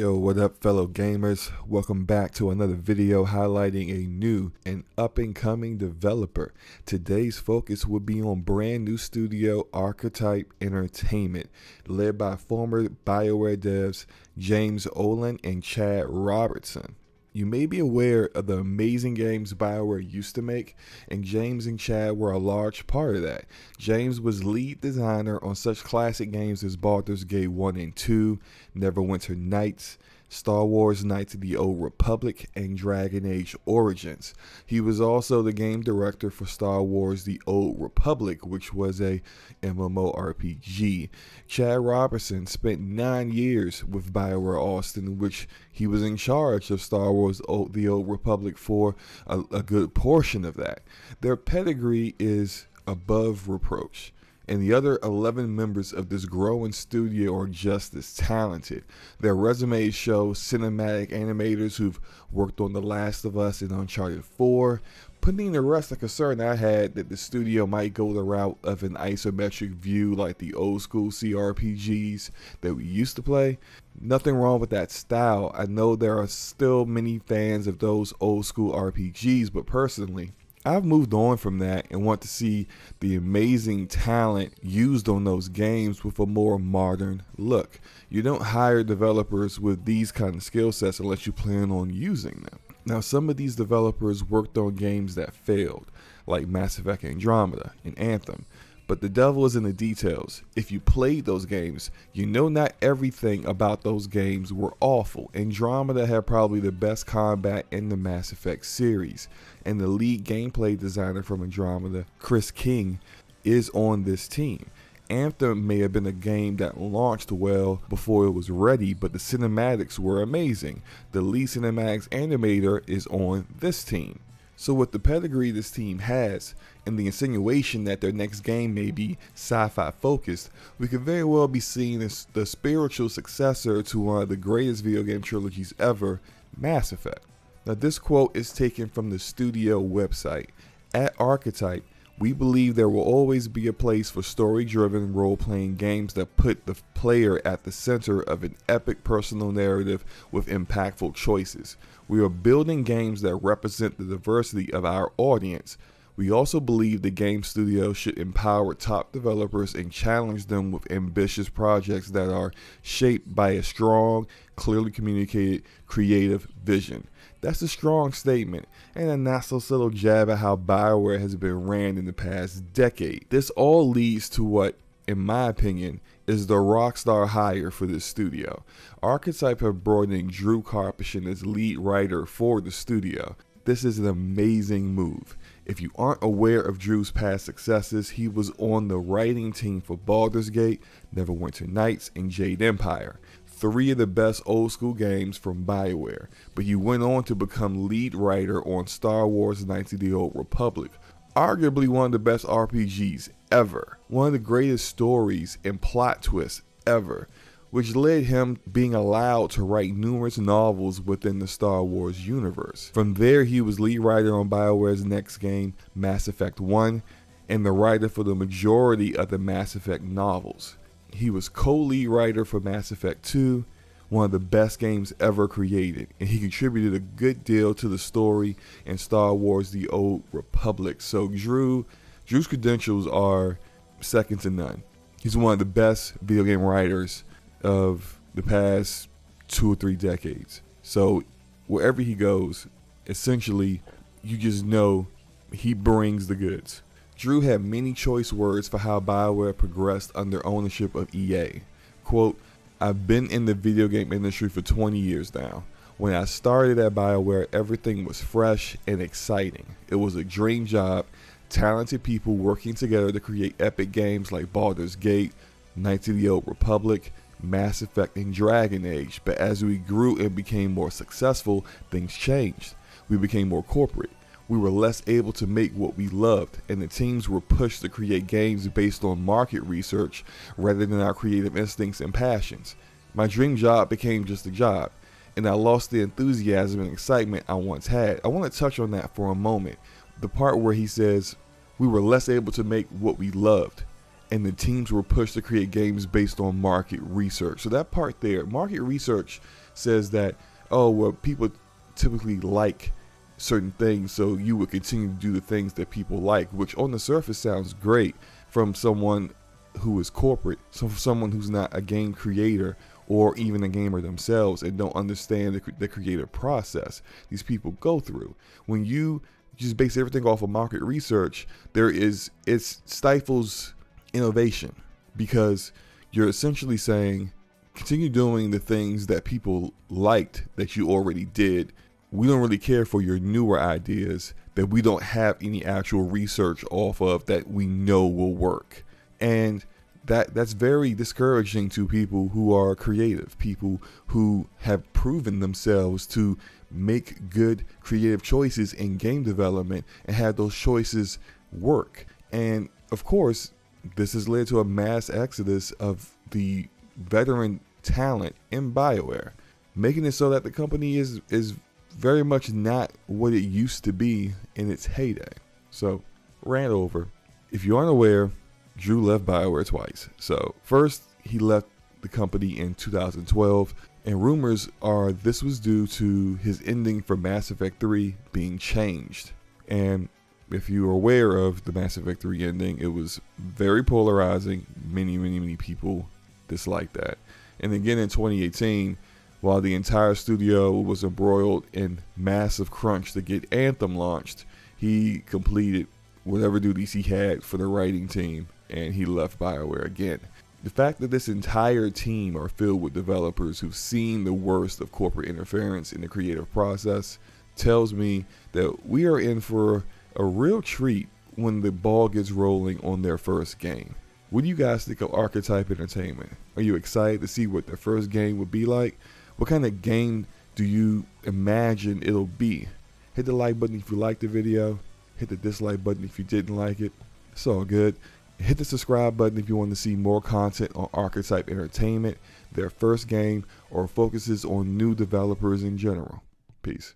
Yo, what up fellow gamers? Welcome back to another video highlighting a new and up-and-coming developer. Today's focus will be on brand new studio Archetype Entertainment, led by former BioWare devs James Olin and Chad Robertson. You may be aware of the amazing games BioWare used to make, and James and Chad were a large part of that. James was lead designer on such classic games as Baldur's Gate 1 and 2, Neverwinter Nights, Star Wars Knights of the Old Republic, and Dragon Age Origins. He was also the game director for Star Wars The Old Republic, which was a MMORPG. Chad Robertson spent 9 years with BioWare Austin, which he was in charge of Star Wars The Old Republic for a good portion of that. Their pedigree is above reproach, and the other 11 members of this growing studio are just as talented. Their resumes show cinematic animators who've worked on The Last of Us and Uncharted 4, putting to rest a concern I had that the studio might go the route of an isometric view like the old school CRPGs that we used to play. Nothing wrong with that style. I know there are still many fans of those old school RPGs, but personally, I've moved on from that and want to see the amazing talent used on those games with a more modern look. You don't hire developers with these kind of skill sets unless you plan on using them. Now, some of these developers worked on games that failed, like Mass Effect Andromeda and Anthem. But the devil is in the details. If you played those games, you know not everything about those games were awful. Andromeda had probably the best combat in the Mass Effect series, and the lead gameplay designer from Andromeda, Chris King, is on this team. Anthem may have been a game that launched well before it was ready, but the cinematics were amazing. The lead cinematics animator is on this team. So with the pedigree this team has, and the insinuation that their next game may be sci-fi focused, we could very well be seeing the spiritual successor to one of the greatest video game trilogies ever, Mass Effect. Now this quote is taken from the studio website. At Archetype, we believe there will always be a place for story-driven role-playing games that put the player at the center of an epic personal narrative with impactful choices. We are building games that represent the diversity of our audience. We also believe the game studio should empower top developers and challenge them with ambitious projects that are shaped by a strong, clearly communicated, creative vision. That's a strong statement, and a not so subtle jab at how BioWare has been ran in the past decade. This all leads to what, in my opinion, is the rockstar hire for this studio. Archetype have brought in Drew Karpyshyn as lead writer for the studio. This is an amazing move. If you aren't aware of Drew's past successes, he was on the writing team for Baldur's Gate, Neverwinter Nights, and Jade Empire. 3 of the best old school games from BioWare, but he went on to become lead writer on Star Wars Knights of the Old Republic, arguably one of the best RPGs ever, one of the greatest stories and plot twists ever, which led him being allowed to write numerous novels within the Star Wars universe. From there, he was lead writer on BioWare's next game, Mass Effect 1, and the writer for the majority of the Mass Effect novels. He was co-lead writer for Mass Effect 2, one of the best games ever created, and he contributed a good deal to the story in Star Wars The Old Republic. So Drew's credentials are second to none. He's one of the best video game writers of the past 2 or 3 decades. So wherever he goes, essentially, you just know he brings the goods. Drew had many choice words for how BioWare progressed under ownership of EA. Quote, "I've been in the video game industry for 20 years now. When I started at BioWare, everything was fresh and exciting. It was a dream job, talented people working together to create epic games like Baldur's Gate, Knights of the Old Republic, Mass Effect, and Dragon Age. But as we grew and became more successful, things changed. We became more corporate. We were less able to make what we loved, and the teams were pushed to create games based on market research rather than our creative instincts and passions. My dream job became just a job, and I lost the enthusiasm and excitement I once had." I want to touch on that for a moment. The part where he says, we were less able to make what we loved. and the teams were pushed to create games based on market research. So that part there, market research says that, oh, well, people typically like certain things, so you would continue to do the things that people like, which on the surface sounds great from someone who is corporate, so for someone who's not a game creator or even a gamer themselves and don't understand the creative process these people go through. When you just base everything off of market research, it stifles innovation, because you're essentially saying, continue doing the things that people liked that you already did. We don't really care for your newer ideas that we don't have any actual research off of that we know will work. And that's very discouraging to people who are creative, people who have proven themselves to make good creative choices in game development and have those choices work. And of course, this has led to a mass exodus of the veteran talent in BioWare, making it so that the company is very much not what it used to be in its heyday. So, rant over. If you aren't aware, Drew left BioWare twice. So, first, he left the company in 2012, and rumors are this was due to his ending for Mass Effect 3 being changed. And if you are aware of the Mass Effect 3 ending, it was very polarizing. Many people disliked that. And again in 2018, while the entire studio was embroiled in massive crunch to get Anthem launched, he completed whatever duties he had for the writing team, and he left BioWare again. The fact that this entire team are filled with developers who've seen the worst of corporate interference in the creative process tells me that we are in for a real treat when the ball gets rolling on their first game. What do you guys think of Archetype Entertainment? Are you excited to see what their first game would be like? What kind of game do you imagine it'll be? Hit the like button if you liked the video. Hit the dislike button if you didn't like it. It's all good. Hit the subscribe button if you want to see more content on Archetype Entertainment, their first game, or focuses on new developers in general. Peace.